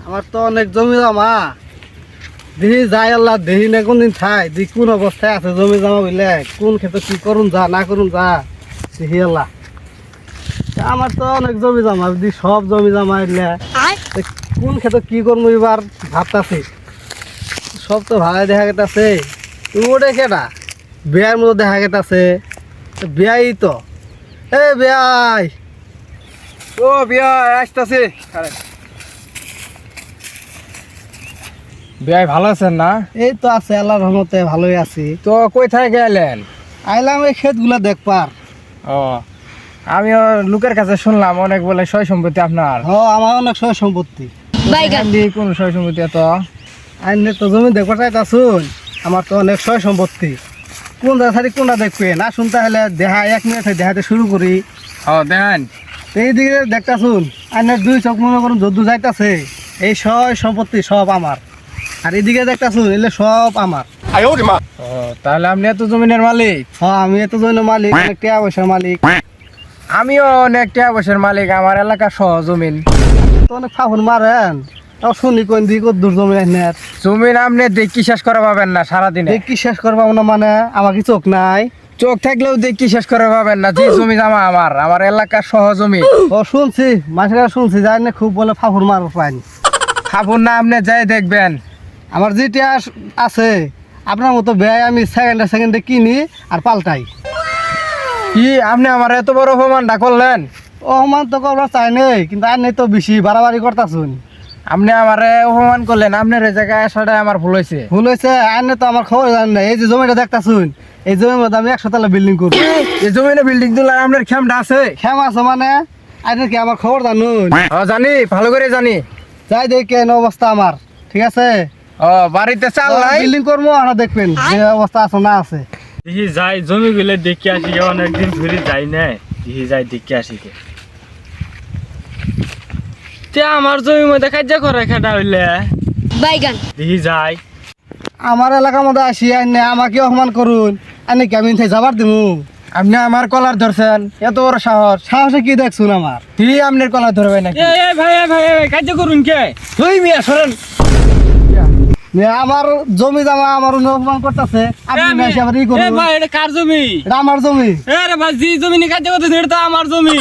আমার তো অনেক জমি জমা দেখি যাই আল্লাহ দেখি না কোনদিন খাই দেখি কোন অবস্থায় আছে জমি জমা বুঝলে কোন ক্ষেত্রে কি করুন যা না করুন যা দেখি আল্লাহ আমার তো অনেক জমি জমা যদি সব জমি জমা এলে কোন ক্ষেত্রে কি করবো এবার ভাবতাছি সব তো ভালো দেখা গেছে তুমি ওটা কেটা বিয়ার মতো দেখা গেছে বিয়াই তো এ বিয়াই ও বিয়া আসতেছে বিয়াই ভালো আছেন না? এই তো আছে আল্লাহর রহমতে ভালোই আছি। তো কই থেকে গেলেন? আইলাম এই ক্ষেতগুলা দেখবার। ও আমিও লোকের কাছে শুনলাম অনেক বলে সয় সম্পত্তি আপনার। হ আমার অনেক সয় সম্পত্তি। কোন সয় সম্পত্তি এত? আইনে তো জমি দেখবার চাইতাছুন আমার তো অনেক সয় সম্পত্তি কোন সারি কোনটা দেখবে না শুনতে হলে দেখা 1 মিনিট দেখাতে শুরু করি। দেখেন এইদিকে দেখতাছুন আইনের 2 চোখ মনে করুন যদ্দু যাইতাছে এই সয় সম্পত্তি সব আমার আর এদিকে দেখতাছুন এলে সব আমার। তাহলে আপনি এত জমিনের মালিক? হ্যাঁ আমি এত জমির মালিক অনেক টাকা পয়সার মালিক। আমিও অনেক টাকা পয়সার মালিক আমার এলাকা সহ জমিন। তো অনেক ফাফুন মারেন তাও শুনি কোন দিক দূর জমি আইনের জমিন আপনি দেখি শেষ করা পাবেন না সারাদিনে। দেখি শেষ করবো না মানে আমার কি চোখ নাই? চোখ থাকলেও দেখি শেষ করে পাবেন না যে জমি জামা আমার এলাকার সহ জমি। ও শুনছি মাসেরা শুনছি যাই না খুব বলে ফাফুর মার পাইনি ফাফুর না আপনি যাই দেখবেন আমার যেটা আছে আপনার মতো ব্যয় আমি সেকেন্ডে কিনি আর পাল্টাই। কি আপনি আমার এত বড় অপমানটা করলেন? অপমান তো করবার চাই নেই কিন্তু আর নেই তো বেশি বাড়াবাড়ি করতাছুন। আপনি আমারে অপমান করলেন আপনার এই জায়গায় আসাটাই আমার ভুল হয়েছে। ভুল হয়েছে আর নেই তো আমার খবর জানেন না এই যে জমিটা দেখতাছুন এই জমির মধ্যে আমি 100 তলা বিল্ডিং করবো। এই জমিনে বিল্ডিং তোলার আপনার ক্ষমতা আছে? ক্ষমা আছে মানে আর কি আমার খবর জানুন? জানি ভালো করে জানি। যাই দেখেন অবস্থা আমার ঠিক আছে। বাড়িতে চাল নাই বিল্ডিং করবো আর দেখবেন যে অবস্থা আছে না আছে। দেখি যাই জমি গুলো দেখে আসি অনেকদিন ধরে যাই না দেখি যাই দেখে আসি আমার জমি মধ্যে কাজ করে খেটা হইলে দেখি যাই আমার এলাকার মধ্যে আসি আইনে আমাকে অপমান করুন আইনে কি আমি যাবার দিমু? আপনি আমার কলার ধরছেন এত বড় সাহস? সাহসে কি দেখছুন আমার? কি আপনার কলার ধরবে নাকি? ভাই কাজ করুন কে তুই মিয়া সরেন। আমার জমি জামা আমার অপমান করতেছে আপনি এসে আবার ই করুন। ভাই এটা কার জমি? এটা আমার জমি। রে ভাই যে জমি নিয়ে কাজ করতেছে এটা তো আমার জমি।